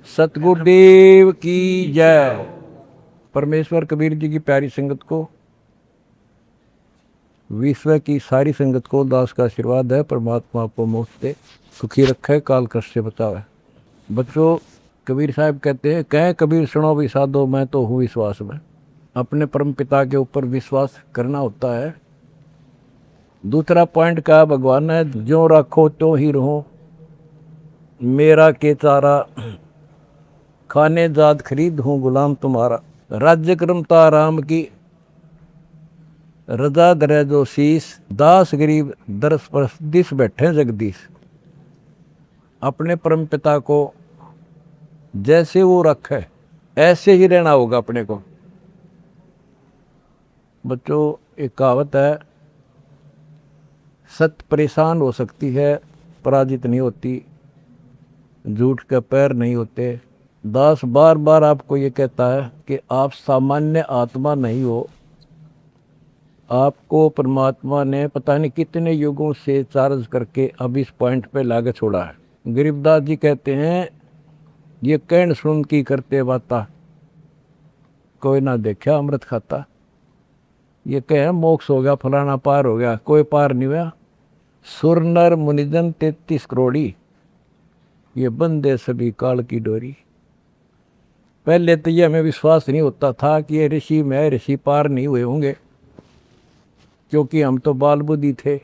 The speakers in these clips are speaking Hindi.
सतगुरुदेव की जय। परमेश्वर कबीर जी की प्यारी संगत को, विश्व की सारी संगत को दास का आशीर्वाद है। परमात्मा आपको मुफ्त दे, सुखी रखे, काल कष्ट से बचावे। बच्चों, कबीर साहब कहते हैं, कह कबीर सुनो भी साधो, मैं तो हूँ विश्वास में। अपने परम पिता के ऊपर विश्वास करना होता है। दूसरा पॉइंट कहा भगवान ने, जो रखो तो ही रहो, मेरा के चारा खाने जात खरीद हूँ गुलाम तुम्हारा। राज्य क्रमता राम की रजा दरे जो शीस, दास गरीब दरस पर दिस बैठे जगदीश। अपने परम पिता को जैसे वो रखे ऐसे ही रहना होगा अपने को। बच्चों, एक कहावत है, सत्य परेशान हो सकती है, पराजित नहीं होती, झूठ के पैर नहीं होते। दास बार बार आपको ये कहता है कि आप सामान्य आत्मा नहीं हो। आपको परमात्मा ने पता नहीं कितने युगों से चार्ज करके अब इस पॉइंट पे लाके छोड़ा है। गरीबदास जी कहते हैं, ये कहन सुन की करते बाता, कोई ना देखा अमृत खाता। ये कहे मोक्ष हो गया, फलाना पार हो गया, कोई पार नहीं हुआ। सुर नर मुनिजन 33 करोड़ी, ये बंदे सभी काल की डोरी। पहले तो ये हमें विश्वास नहीं होता था कि ये ऋषि में ऋषि पार नहीं हुए होंगे, क्योंकि हम तो बाल बुद्धि थे।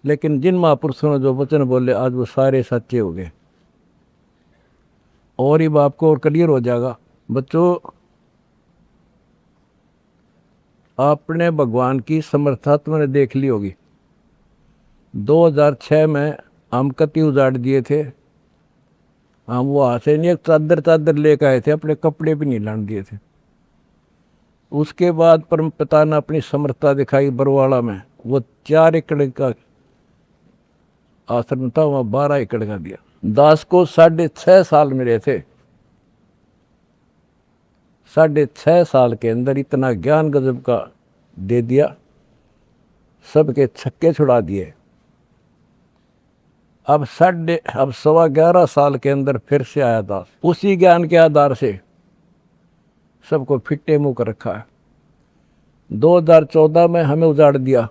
लेकिन जिन महापुरुषों ने जो वचन बोले, आज वो सारे सच्चे हो गए। और ये आपको और क्लियर हो जाएगा। बच्चों, आपने भगवान की समर्था तुमने देख ली होगी। 2006 में हम कति उजाड़ दिए थे। हम वहाँ से नहीं, एक चादर लेकर आए थे, अपने कपड़े भी नहीं लाने दिए थे। उसके बाद परम पिता ने अपनी समर्था दिखाई बरवाड़ा में। वो 4 एकड़ का आश्रम था, वहाँ 12 एकड़ का दिया। दास को 6.5 साल मिले थे। 6.5 साल के अंदर इतना ज्ञान गजब का दे दिया, सबके छक्के छुड़ा दिए। अब 11.25 साल के अंदर फिर से आया दास, उसी ज्ञान के आधार से सबको फिट्टे मुंह कर रखा है। 2014 में हमें उजाड़ दिया,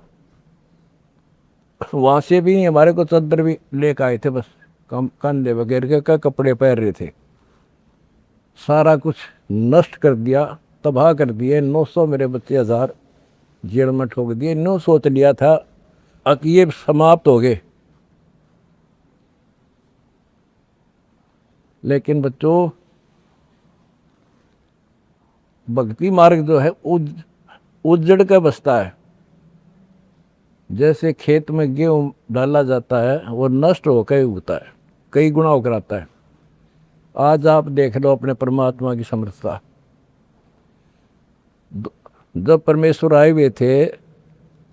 वहाँ से भी हमारे को चद्दर भी लेकर आए थे, बस कंधे वगैरह के कपड़े पहन रहे थे। सारा कुछ नष्ट कर दिया, तबाह कर दिए। 900 मेरे बच्चे 1000 जेल में ठोक दिए। नो सोच लिया था कि ये समाप्त हो गए, लेकिन बच्चों, भक्ति मार्ग जो है उजड़ के बसता है। जैसे खेत में गेहूं डाला जाता है, वो नष्ट होकर उगता है, कई गुना होकर आता है। आज आप देख लो अपने परमात्मा की समर्थता। जब परमेश्वर आए हुए थे,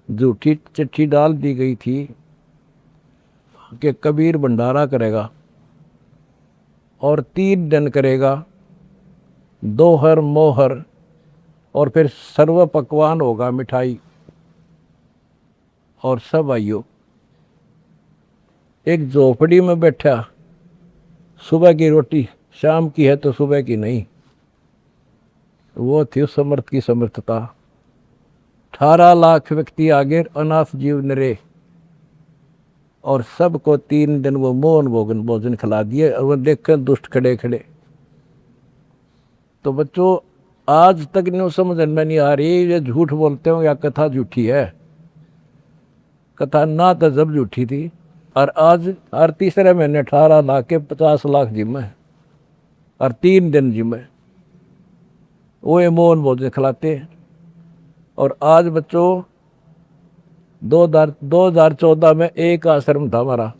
झूठी चिट्ठी डाल दी गई थी कि कबीर भंडारा करेगा और 3 दिन करेगा, दोहर मोहर, और फिर सर्व पकवान होगा, मिठाई और सब आइयो। एक झोपड़ी में बैठा, सुबह की रोटी शाम की है तो सुबह की नहीं। वो थी उस समर्थ की समर्थता। 18 लाख व्यक्ति आगे, अनाथ जीव नरे, और सबको 3 दिन वो मोहन भोजन खिला दिए। और वो देखकर दुष्ट खड़े खड़े। तो बच्चों, आज तक नहीं समझ में नहीं आ रही, ये झूठ बोलते हो या कथा झूठी है। कथा ना तो जब झूठी थी, और आज हर तीसरे महीने 18 लाख के 50 लाख जिम्मे, और 3 दिन जिम्मे वो ये मोहन भोजन खिलाते। और आज बच्चों, 2014 में एक आश्रम था हमारा,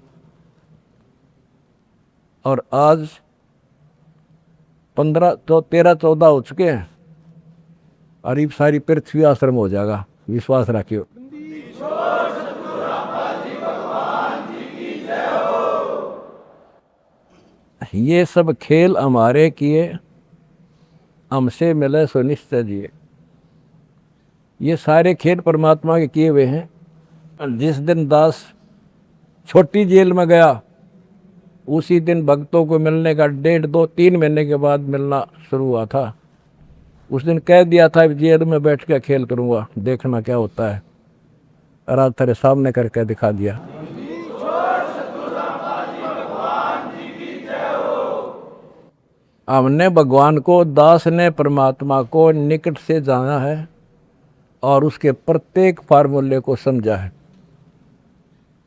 और आज 13-14 हो चुके हैं, और ये सारी पृथ्वी आश्रम हो जाएगा। विश्वास रखियो। ये सब खेल हमारे किए, हमसे मिले सो निश्चय जिए। ये सारे खेल परमात्मा के किए हुए हैं। जिस दिन दास छोटी जेल में गया, उसी दिन भक्तों को मिलने का 1.5-2-3 महीने के बाद मिलना शुरू हुआ था। उस दिन कह दिया था जेल में बैठ के खेल करूँगा, देखना क्या होता है। और आज तेरे सामने करके दिखा दिया। हमने भगवान को, दास ने परमात्मा को निकट से जाना है और उसके प्रत्येक फार्मूले को समझा है।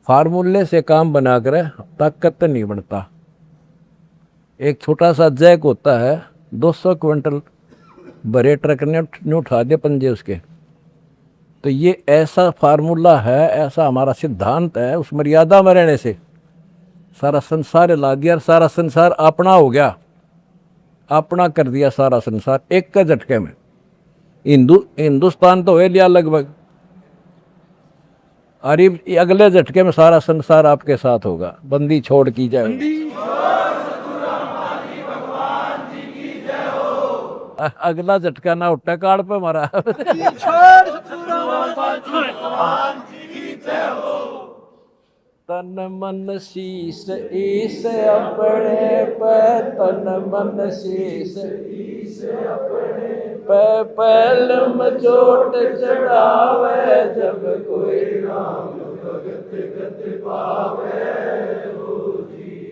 फार्मूले से काम बनाकर ताकत नहीं बनता। एक छोटा सा जैक होता है, 200 क्विंटल भरे ट्रक ने उठा दे पंजे उसके। तो ये ऐसा फार्मूला है, ऐसा हमारा सिद्धांत है। उस मर्यादा में रहने से सारा संसार ला दिया और सारा संसार अपना हो गया, अपना कर दिया सारा संसार एक के झटके में। हिंदुस्तान तो हो लिया लगभग, और ये अगले झटके में सारा संसार आपके साथ होगा। बंदी छोड़ की जाए। अगला झटका ना उठा काड़ पे मारा। तन मन शीस ईस अपने पे, तन मन शीस पे, पहल में चोट चढ़ावे, जब कोई नाम भगत गति पावे।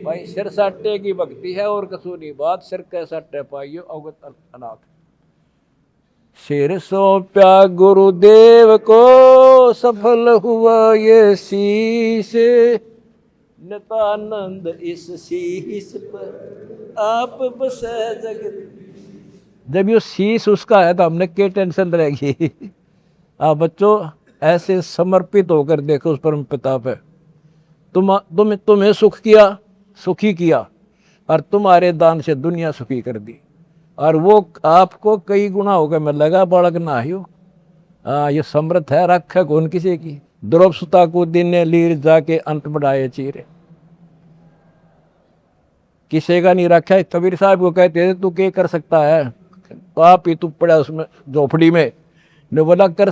भाई सिर साटे की भक्ति है और कसूरी बात, सिर के साटे पाइयो अवगत अनाथ। सिर सौंप्या गुरुदेव को, सफल हुआ ये शीश, नितानंद इस शीश पर आप बसे जगत। जब ये शीश उसका है तो हमने क्या टेंशन रहेगी। आप बच्चों ऐसे समर्पित होकर देखो उस परम पिता पे। तुम्हें सुख किया, सुखी किया, और तुम्हारे दान से दुनिया सुखी कर दी, और वो आपको कई गुना होकर मिलेगा। बड़क ना ही हो, ये समृद्ध है, रख कौन किसी की। द्रौप सुता को दिन लीर जाके अंत बढ़ाए चीरे, किसी का नहीं रखा है। कबीर साहब को कहते थे तू क्या कर सकता है, तो आप ही तू पड़ा उसमें झोपड़ी में। ने बोला कर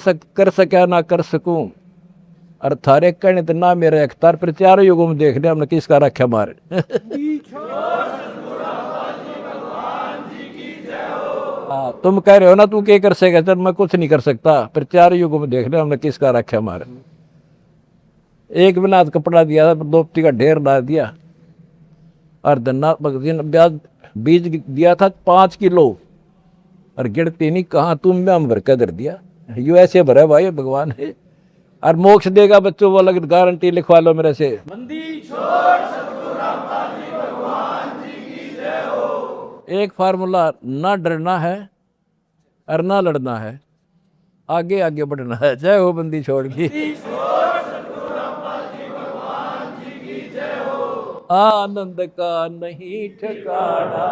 सका ना कर सकूं, और थारे कहने तो ना मेरे अख्तार पर चारों युगों में देख रहे हमने किसका रखा मारे। तुम कह रहे हो ना तू क्या कर सकेगा, चल मैं कुछ नहीं कर सकता, पर चारों युगों में देख रहे हमने किसका रखा मारे। एक बिना कपड़ा दिया था, दोपती का ढेर डाल दिया, और धन्ना ब्याज बीज दिया था 5 किलो, और गिरती नहीं कहाँ तुम में हम भर कर दर दिया। यू ऐसे भरा भाई भगवान है, और मोक्ष देगा बच्चों वो अलग गारंटी लिखवा लो मेरे से। एक फार्मूला, ना डरना है और ना लड़ना है, आगे आगे बढ़ना है। जय हो बंदी छोड़ की। आनंद का नहीं ठिकाना,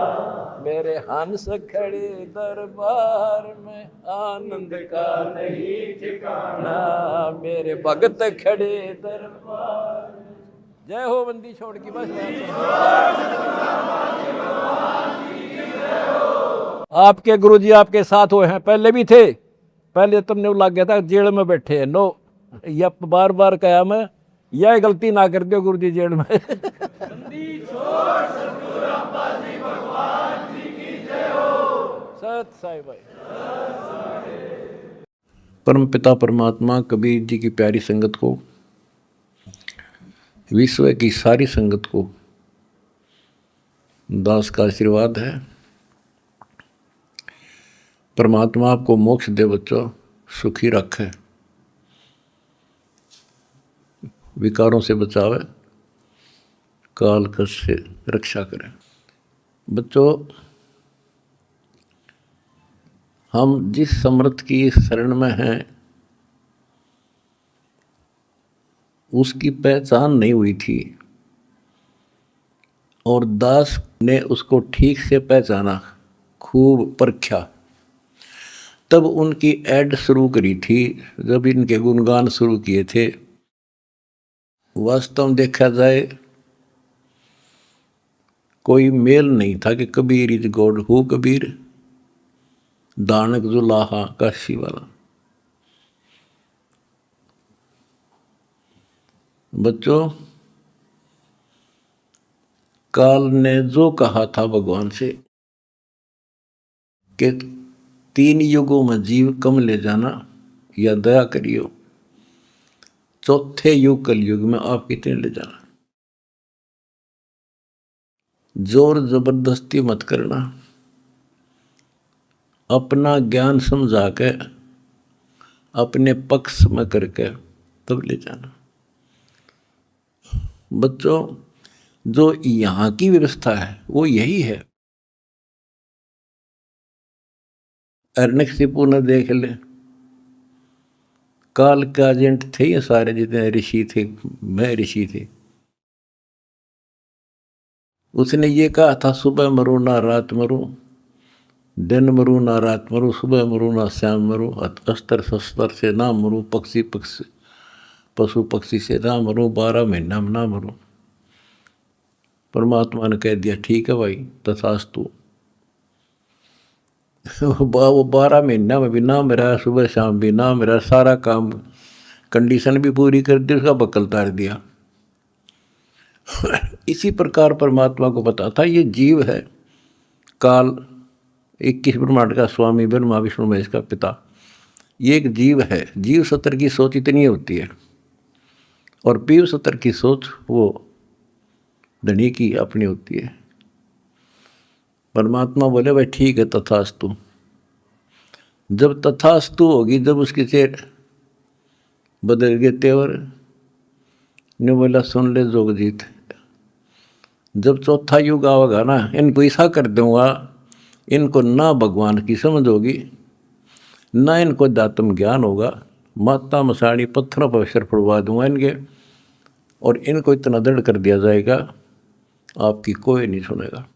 मेरे हंस खड़े दरबार में। आनंद का नहीं ठिकाना, मेरे भगत खड़े दरबार में। जय हो बंदी छोड़ की। बस आपके गुरुजी आपके साथ हुए हैं, पहले भी थे। पहले तुमने लग गया था जेल में बैठे हैं। नो, या बार बार कहा मैं, यह गलती ना कर दो गुरुजी जेल में। सत साई भाई। परम पिता परमात्मा कबीर जी की प्यारी संगत को, विश्व की सारी संगत को दास का आशीर्वाद है। परमात्मा आपको मोक्ष दे बच्चों, सुखी रखे, विकारों से बचावे, काल कष्ट से रक्षा करे। बच्चों हम जिस समर्थ की शरण में हैं उसकी पहचान नहीं हुई थी, और दास ने उसको ठीक से पहचाना, खूब परखा, तब उनकी ऐड शुरू करी थी, जब इनके गुणगान शुरू किए थे। वास्तव में देखा जाए कोई मेल नहीं था कि Kabir is God, who Kabir, दानक जुलाहा काशी वाला। बच्चों काल ने जो कहा था भगवान से कि 3 युगों में जीव कम ले जाना या दया करियो, चौथे युग कलयुग में आप कितने ले जाना, जोर जबरदस्ती मत करना, अपना ज्ञान समझा के अपने पक्ष में करके तब ले जाना। बच्चों, जो यहाँ की व्यवस्था है वो यही है। हिरण्यकशिपु ने देख ले, काल के एजेंट थे ये सारे जितने ऋषि थे, मैं ऋषि थे। उसने ये कहा था सुबह मरो ना रात मरो, दिन मरो ना रात मरो, सुबह मरो ना शाम मरो, अस्त्र शस्त्र से ना मरो, पशु पक्षी से ना मरो, 12 महीना में ना मरो। परमात्मा ने कह दिया ठीक है भाई, तथास्तु। वो 12 महीना में भी ना मेरा, सुबह शाम भी ना मेरा, सारा काम कंडीशन भी पूरी कर दी, उसका बक्कल तार दिया। इसी प्रकार परमात्मा को पता था ये जीव है, काल 21 ब्रह्मांड का स्वामी, ब्रह्मा विष्णु महेश का पिता, ये एक जीव है। जीव सत्र की सोच इतनी होती है और पीव सत्र की सोच वो धनी की अपनी होती है। परमात्मा बोले भाई ठीक है, तथास्तु। जब तथास्तु होगी, जब उसके चेहरे बदल गए तेवर, ने बोला सुन ले जोगजीत, जब चौथा युग आवेगा ना, इनको ऐसा कर दूंगा, इनको ना भगवान की समझ होगी, ना इनको दातम ज्ञान होगा, माता मसाणी पत्थरों पर अक्षर पड़वा दूंगा इनके, और इनको इतना दृढ़ कर दिया जाएगा आपकी कोई नहीं सुनेगा।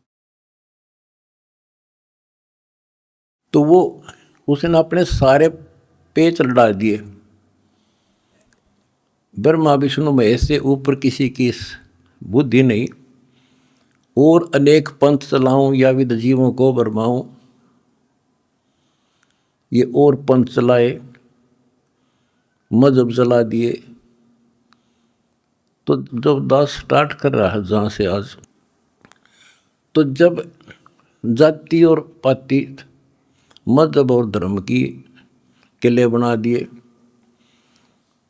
तो वो उसने अपने सारे पेच लड़ा दिए, ब्रह्मा विष्णु महेश से ऊपर किसी की बुद्धि नहीं, और अनेक पंथ चलाऊं या विद जीवों को बरमाऊं, ये और पंथ चलाए, मजहब चला दिए। तो जब दास स्टार्ट कर रहा है जहाँ से आज, तो जब जाति और पाति, मजहब और धर्म की किले बना दिए,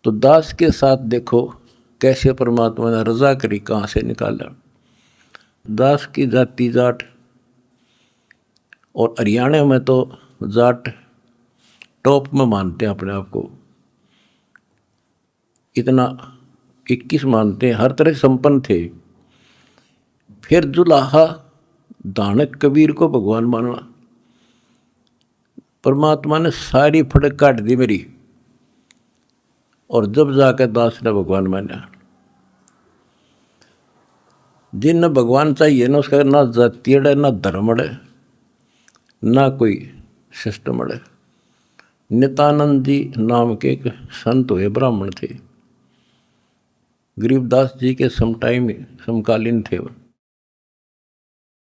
तो दास के साथ देखो कैसे परमात्मा ने रजा करी, कहाँ से निकाला। दास की जाति जाट, और हरियाणा में तो जाट टॉप में मानते हैं अपने आप को, इतना 21 मानते हैं, हर तरह से संपन्न थे। फिर जुलाहा दानक कबीर को भगवान माना, परमात्मा ने सारी फड़क काट दी मेरी, और जब जाकर दास ने भगवान माना। जिन भगवान चाहिए ना, उसका ना जाति अड़े, ना धर्म अड़े, ना कोई सिस्टम अड़े। नित्यानंद जी नाम के एक संत हुए, ब्राह्मण थे, गरीबदास जी के समकालीन थे वो।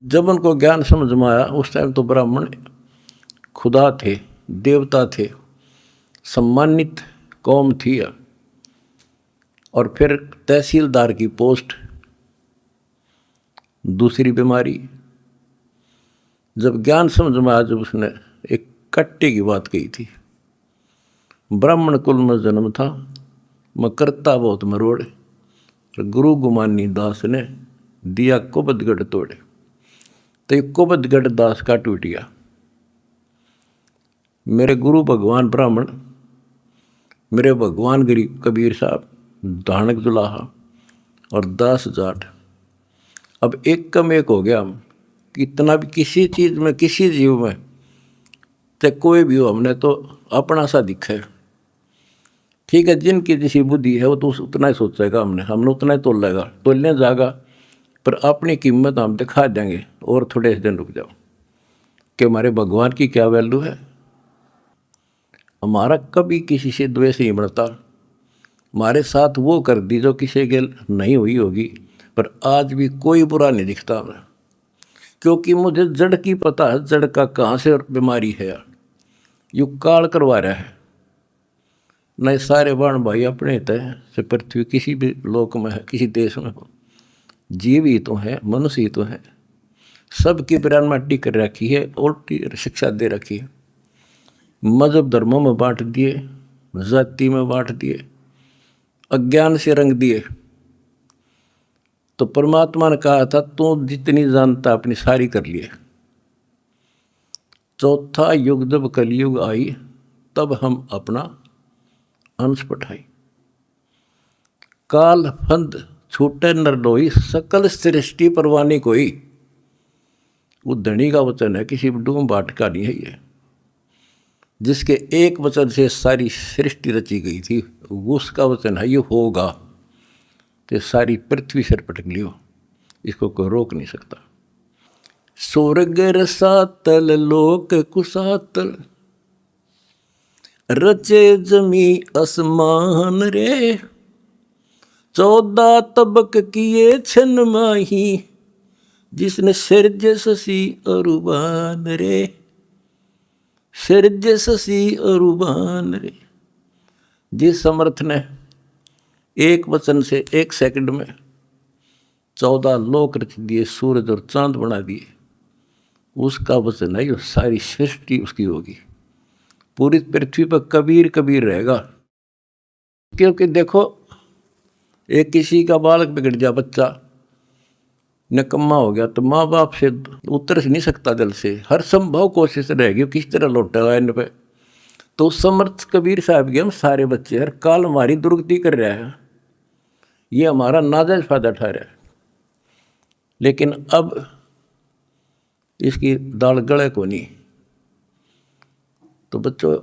जब उनको ज्ञान समझ में आया, उस टाइम तो ब्राह्मण खुदा थे, देवता थे, सम्मानित कौम थी। और फिर तहसीलदार की पोस्ट, दूसरी बीमारी। जब ज्ञान समझ में आया, जब उसने एक कट्टे की बात कही थी, ब्राह्मण कुल में जन्म था, मैं करता बहुत मरोड़े, गुरु गुमानी दास ने दिया कुबदगढ़ तोड़े। तो ये कुबदगढ़ दास का टूट गया। मेरे गुरु भगवान ब्राह्मण, मेरे भगवान गरीब कबीर साहब, धानक जुलाहा और दास जाट, अब एक कम एक हो गया हम। कितना भी किसी चीज़ में, किसी जीव में, चाहे कोई भी हो, हमने तो अपना सा दिखा है। ठीक है, जिनकी जैसी बुद्धि है वो तो उतना ही सोचेगा, हमने उतना ही तोल लेगा, तोलने जाएगा, पर अपनी कीमत हम दिखा देंगे। और थोड़े दिन रुक जाओ कि हमारे भगवान की क्या वैल्यू है। हमारा कभी किसी से द्वेष नहीं बढ़ता, हमारे साथ वो कर दी जो किसी के नहीं हुई होगी, पर आज भी कोई बुरा नहीं दिखता हमें, क्योंकि मुझे जड़ की पता है, जड़ का कहाँ से बीमारी है। यू काल करवा रहा है, नहीं सारे बाण भाई अपने तय से पृथ्वी किसी भी लोक में है, किसी देश में हो, जीव ही तो है, मनुष्य ही तो है। सबकी प्राण माटी कर रखी है, उल्टी शिक्षा दे रखी है। मजहब धर्मों में बांट दिए, जाति में बांट दिए, अज्ञान से रंग दिए। तो परमात्मा ने कहा था तू जितनी जानता अपनी सारी कर लिए। चौथा युग जब कलयुग आई तब हम अपना अंश पठाई। काल फंद छूटे नर लोई, सकल सृष्टि परवानी कोई। वो धनी का वचन है, किसी डूम बाट का नहीं है ये। जिसके एक वचन से सारी सृष्टि रची गई थी, उसका वचन है ये होगा, तो सारी पृथ्वी सिर पटक लियो, इसको कोई रोक नहीं सकता। स्वर्ग रसातल लोक कुसातल, रचे जमी आसमान रे। 14 तबक किए छन माही, जिसने सिरज ससी अरुबान रे। सिरज ससी अरुबान रे। जिस समर्थ ने एक वचन से 1 सेकंड में 14 लोक रच दिए, सूरज और चांद बना दिए, उसका वचन है ये सारी सृष्टि उसकी होगी। पूरी पृथ्वी पर कबीर कबीर रहेगा। क्योंकि देखो, एक किसी का बालक बिगड़ जा, बच्चा निकम्मा हो गया, तो माँ बाप से उतर नहीं सकता दिल से, हर संभव कोशिश रहेगी किस तरह लौटेगा इन पे। तो समर्थ कबीर साहब के हम सारे बच्चे हर काल हमारी दुर्गति कर रहे हैं, ये हमारा नाजायज फायदा उठा रहा है। लेकिन अब इसकी दाल गले को नहीं। तो बच्चों,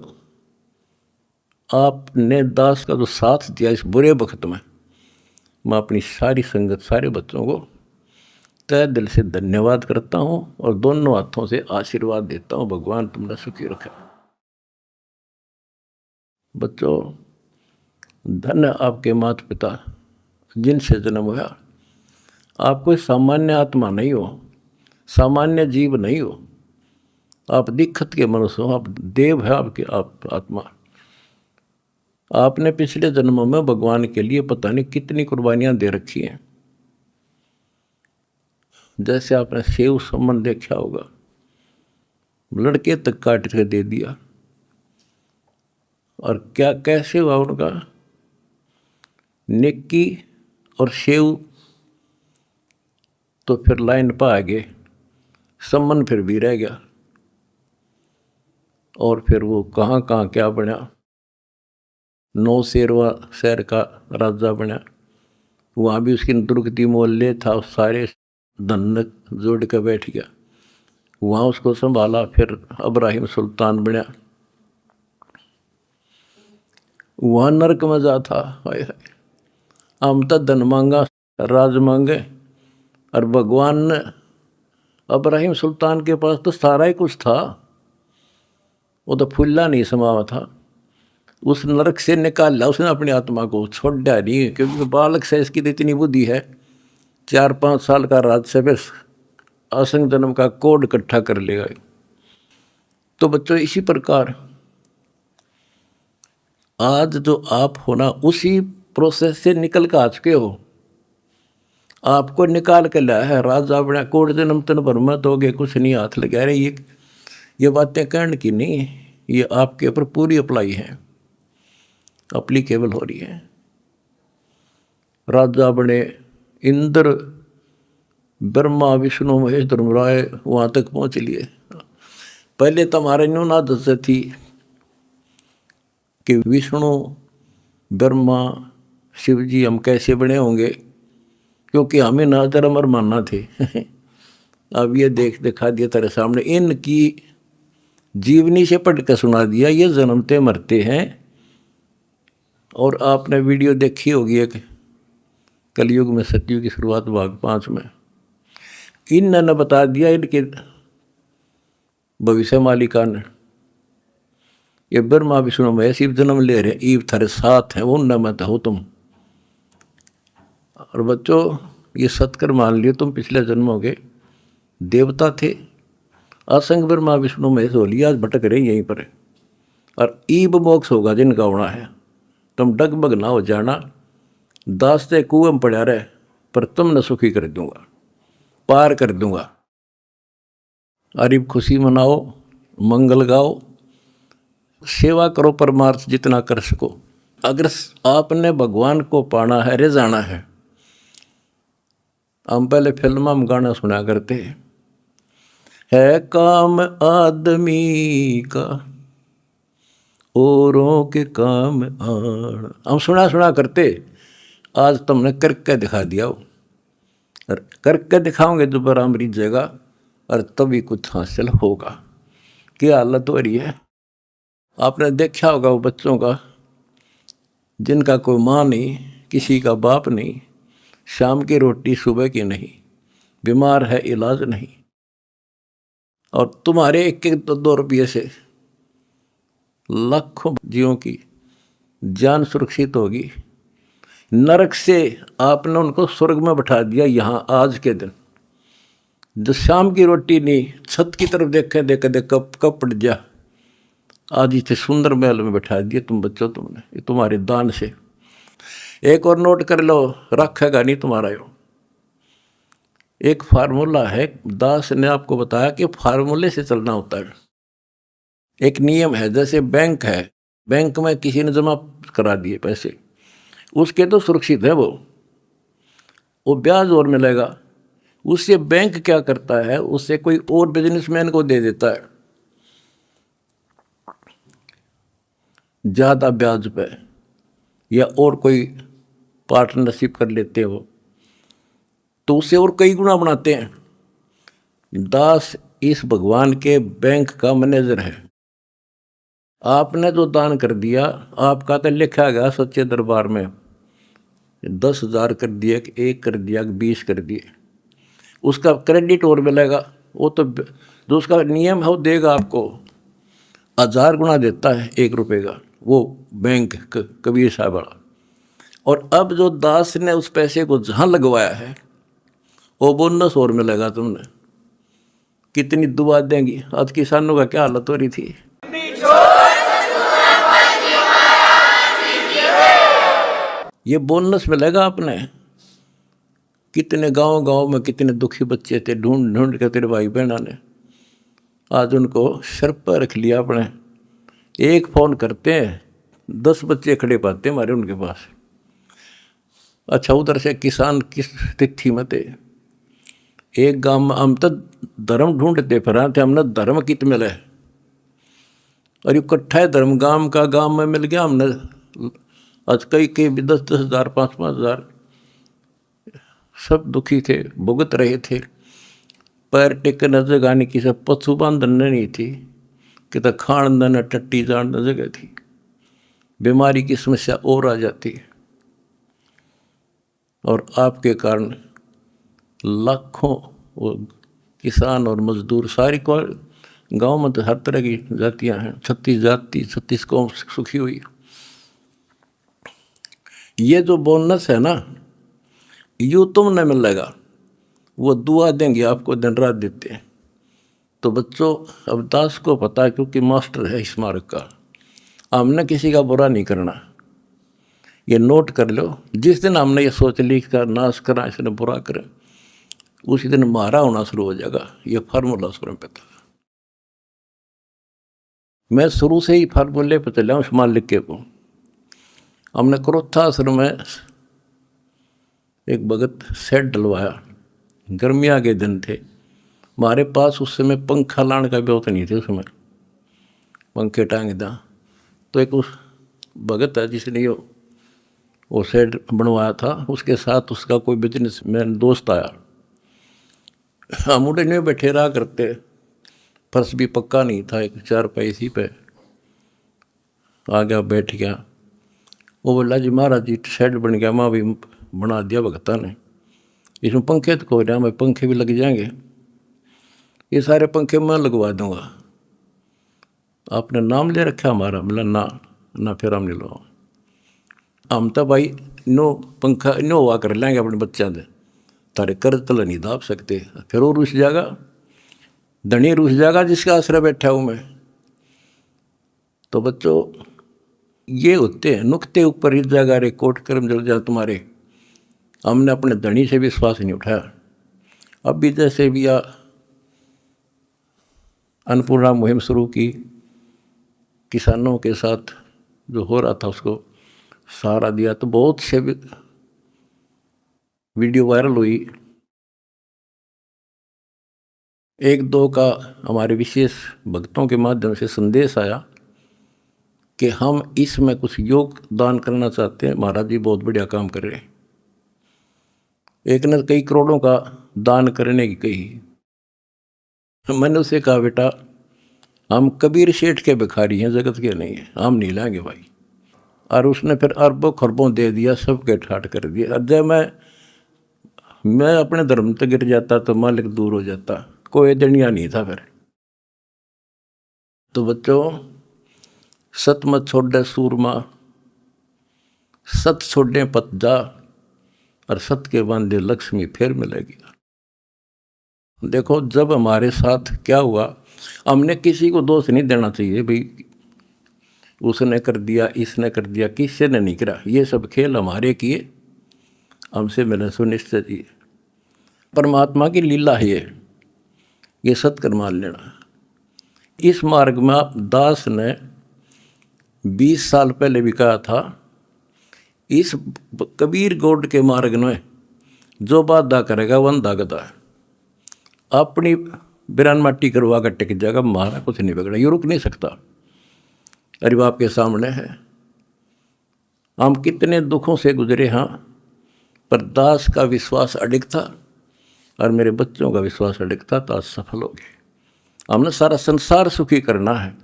आपने दास का जो साथ दिया इस बुरे वक्त में, मैं अपनी सारी संगत, सारे बच्चों को तहे दिल से धन्यवाद करता हूँ और दोनों हाथों से आशीर्वाद देता हूँ। भगवान तुमने सुखी रखा। बच्चों, धन आपके माता पिता जिनसे जन्म हुआ। आप कोई सामान्य आत्मा नहीं हो, सामान्य जीव नहीं हो, आप दिक्कत के मनुष्य हो, आप देव है आपके, आप आत्मा। आपने पिछले जन्मों में भगवान के लिए पता नहीं कितनी कुर्बानियां दे रखी हैं। जैसे आपने सेव सम्मान देखा होगा, लड़के तक काट के दे दिया, और क्या कैसे हुआ उनका, नेकी और सेव तो फिर लाइन पर आ गए, सम्मान फिर भी रह गया। और फिर वो कहाँ कहाँ क्या बना, 9 शेरवा शहर का राजा बना, वहाँ भी उसकी दुर्गति मोहल्ले था, सारे धन जोड़ के बैठ गया, वहाँ उसको संभाला। फिर इब्राहिम सुल्तान बना, वहाँ नरक में जा था। हाय हाय, हम तो धन मांगा, राज मांगे, और भगवान ने इब्राहिम सुल्तान के पास तो सारा ही कुछ था, वो तो फुल्ला नहीं समावा था। उस नरक से निकाला उसने अपनी आत्मा को, छोड़ा नहीं, क्योंकि बालक से इसकी तो इतनी बुद्धि है, 4-5 साल का राज्य असंग जन्म का कोड इकट्ठा कर लेगा। तो बच्चों, इसी प्रकार आज जो आप हो ना, उसी प्रोसेस से निकल कर आ चुके हो। आपको निकाल के लाया है राजा बना, कोड जन्म तन भर मत हो गए, कुछ नहीं हाथ लगा रहे। ये बातें कहने की नहीं है, ये आपके ऊपर पूरी अप्लाई है, अप्लीकेबल हो रही है। राजा बने, इंद्र, ब्रह्मा, विष्णु, महेश, धर्मराय वहाँ तक पहुँच लिए। पहले तो हमारे न्यून आदत थी कि विष्णु, ब्रह्मा, शिव जी हम कैसे बने होंगे, क्योंकि हमें ना धर्म और मानना थे। अब ये दिखा दिया तेरे सामने, इनकी जीवनी से पढ़ कर सुना दिया, ये जन्मते मरते हैं। और आपने वीडियो देखी होगी एक, कलयुग में सतयुग की शुरुआत भाग 5 में, इन्होंने बता दिया इनके भविष्य मालिका ने, ये ब्रह्मा विष्णु में शिव जन्म ले रहे, ईव थारे साथ हैं, उन न मत हो तुम। और बच्चों, ये सत्कर मान लियो, तुम पिछले जन्मों के देवता थे, असंग ब्रह्मा विष्णु महेश हो लिया, आज भटक रहे यहीं पर। और ईब मोक्ष होगा जिनका होना है, तुम डगमग ना हो जाना। दास ते कुएं में पड़ा रहे, पर तुमने सुखी कर दूंगा, पार कर दूंगा। अरे खुशी मनाओ, मंगल गाओ, सेवा करो परमार्थ जितना कर सको। अगर आपने भगवान को पाना है, रे जाना है। हम पहले फिल्म में गाना सुना करते है काम आदमी का औरों के काम आण, हम सुना करते। आज तुमने करके दिखा दिया, और करके दिखाओगे दोबारा अमृत जगह, और तभी कुछ हासिल होगा। क्या हालत हो रही है। आपने देखा होगा वो बच्चों का जिनका कोई माँ नहीं, किसी का बाप नहीं, शाम की रोटी सुबह की नहीं, बीमार है इलाज नहीं, और तुम्हारे एक एक 2 रुपये से लाखों जीवों की जान सुरक्षित होगी। नरक से आपने उनको स्वर्ग में बैठा दिया यहाँ आज के दिन। जो शाम की रोटी नहीं, छत की तरफ देखे देखे कब पड़ जा, आज इसे सुंदर महल में बैठा दिया तुम बच्चों, तुमने ये तुम्हारे दान से। एक और नोट कर लो, रखेगा नहीं तुम्हारा यो। एक फार्मूला है, दास ने आपको बताया कि फार्मूले से चलना होता है। एक नियम है, जैसे बैंक है, बैंक में किसी ने जमा करा दिए पैसे, उसके तो सुरक्षित है वो ब्याज और मिलेगा। उससे बैंक क्या करता है, उससे कोई और बिजनेसमैन को दे देता है ज़्यादा ब्याज पे, या और कोई पार्टनरशिप कर लेते हो तो उससे और कई गुना बनाते हैं। दास इस भगवान के बैंक का मैनेजर है। आपने जो दान कर दिया, आपका तो लिखा गया सच्चे दरबार में, 10,000 कर दिया कि 1 कर दिया कि 20 कर दिए, उसका क्रेडिट और मिलेगा। वो तो जो उसका नियम है वो देगा आपको, 1000 गुना देता है 1 रुपये का वो बैंक कबीर साहब वाला। और अब जो दास ने उस पैसे को जहाँ लगवाया है वो बोनस और मिलेगा तुमने। कितनी दुआ देंगी। आज किसानों का क्या हालत हो रही थी। ये बोनस मिलेगा आपने। कितने गांव में कितने दुखी बच्चे थे, ढूंढ ढूंढ के तेरे भाई बहना ने आज उनको सर पर रख लिया अपने। एक फ़ोन करते हैं 10 बच्चे खड़े पाते हमारे उनके पास। अच्छा, उधर से किसान किस तिथि में थे। एक गांव में हम तो धर्म ढूंढते फिर थे, हमने धर्म कित मिले, और इकट्ठा है धर्म गांव में मिल गया हमने। आज कई 10-10 हज़ार 5-5 हज़ार, सब दुखी थे, भुगत रहे थे। पैर टेकने जगह नहीं, किसी पशु बांधन नहीं थी, कि तो खान न टट्टी जान जगह थी। बीमारी की समस्या और आ जाती है, और आपके कारण लाखों वो किसान और मजदूर, सारी को गांव में तो हर तरह की जातियां हैं, 36 जाति 36 कौम सुखी हुई। ये जो बोनस है ना, यूँ तुमने मिलेगा, वो दुआ देंगे आपको, दिन रात देते हैं। तो बच्चों, अब दास को पता है, क्योंकि मास्टर है इस मार्ग का, हमने किसी का बुरा नहीं करना। ये नोट कर लो, जिस दिन हमने ये सोच ली इसका नाश करा, इसने बुरा करें, उसी दिन मारा होना शुरू हो जाएगा। ये फार्मूला शुरू में पता। मैं शुरू से ही फार्मूले पर चला हूँ उस मालिक के को। हमने क्रोथाश्रम में एक भगत सेट डलवाया, गर्मियाँ के दिन थे, हमारे पास उस समय पंखा लाने का व्यवस्था नहीं थी। उस समय पंखे टांग दा, तो एक उस भगत है जिसने वो सेट बनवाया था, उसके साथ उसका कोई बिजनेसमैन दोस्त आया। हम उड़े में बैठे रहा करते, फर्श भी पक्का नहीं था, एक 4 इसी पे आ गया, बैठ गया। वो बोला जी महाराज जी शेड बन गया, माँ भी बना दिया भगता ने, इसमें पंखे तो हो रहा, मैं पंखे भी लग जाएंगे, ये सारे पंखे मैं लगवा दूंगा। आपने नाम ले रखा हमारा? बोला ना फिर हम नहीं लो, हम तो भाई नो पंखा नो हुआ कर लेंगे अपने बच्चों से, तारे कर्ज तल नहीं दाप सकते। फिर वो रुस जाएगा, धनी रुस जाएगा जिसका आश्रय बैठा हूँ मैं। तो बच्चों, ये होते हैं नुक्ते ऊपर इस जगह रे कोट कर्म जल जा तुम्हारे। हमने अपने धनी से विश्वास नहीं उठाया। अब भी जैसे भी अन्नपूर्णा मुहिम शुरू की, किसानों के साथ जो हो रहा था उसको सहारा दिया, तो बहुत से वीडियो वायरल हुई। एक दो का हमारे विशेष भक्तों के माध्यम से संदेश आया कि हम इसमें कुछ योगदान करना चाहते हैं, महाराज जी बहुत बढ़िया काम कर रहे हैं। एक ने कई करोड़ों का दान करने की कही। मैंने उसे कहा, बेटा हम कबीर शेठ के भिखारी हैं, जगत के नहीं हैं, हम नहीं लाएंगे भाई। और उसने फिर अरबों खरबों दे दिया, सबके ठाट कर दिया। और जब मैं अपने धर्म तक गिर जाता तो मालिक दूर हो जाता, कोई दनिया नहीं था फिर। तो बच्चों, सत मत छोड़े सूरमा, सत छोड़े पत जा, और सत के बांधे लक्ष्मी फिर मिलेगी। देखो जब हमारे साथ क्या हुआ, हमने किसी को दोष नहीं देना चाहिए भाई उसने कर दिया, इसने कर दिया, किसी ने नहीं करा। ये सब खेल हमारे किए, हमसे मिले सुनिश्चित ही। परमात्मा की लीला है ये सत्कर्म मान लेना। इस मार्ग में दास ने 20 साल पहले भी कहा था, इस कबीर गौड़ के मार्ग में जो बाधा करेगा वो अंधा गधा है। अपनी बिरान माटी करवा कर टिक जाएगा, हमारा कुछ नहीं बिगड़ा, ये रुक नहीं सकता। अरे बाप के सामने है। हम कितने दुखों से गुजरे, हाँ, पर दास का विश्वास अडिग था और मेरे बच्चों का विश्वास अडिग था, तो आज सफल हो गए। हमने सारा संसार सुखी करना है।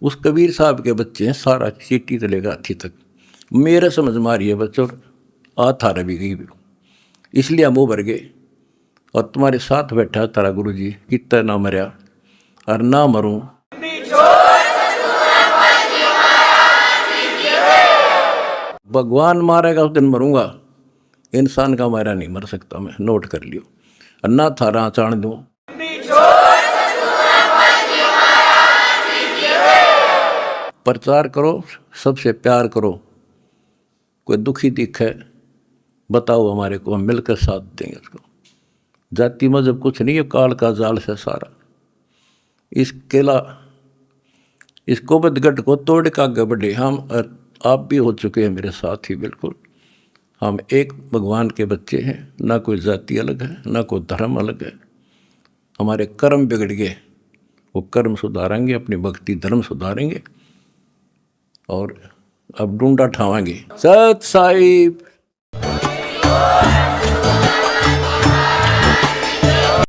उस कबीर साहब के बच्चे हैं, सारा चीटी से लेकर हाथी तक। मेरे समझ मारिए बच्चों, था रवि गई, इसलिए हम उभर गए। और तुम्हारे साथ बैठा तारा गुरु जी, कितना ना मरया और ना मरूं। भगवान मारेगा उस दिन मरूंगा, इंसान का मारा नहीं मर सकता मैं, नोट कर लियो। और ना थारा चाण दूं। प्रचार करो, सबसे प्यार करो। कोई दुखी दिखे बताओ हमारे को, हम मिलकर साथ देंगे उसको। जाति मजहब कुछ नहीं है, काल का जाल से सारा। इस केला, इस कोबदगढ़ को तोड़ का आगे बढ़े। हम आप भी हो चुके हैं मेरे साथ ही, बिल्कुल। हम एक भगवान के बच्चे हैं, ना कोई जाति अलग है, ना कोई धर्म अलग है। हमारे कर्म बिगड़ गए, वो कर्म सुधारेंगे, अपनी भक्ति धर्म सुधारेंगे और अब डूंडा ठावाएंगे। सत साहिब।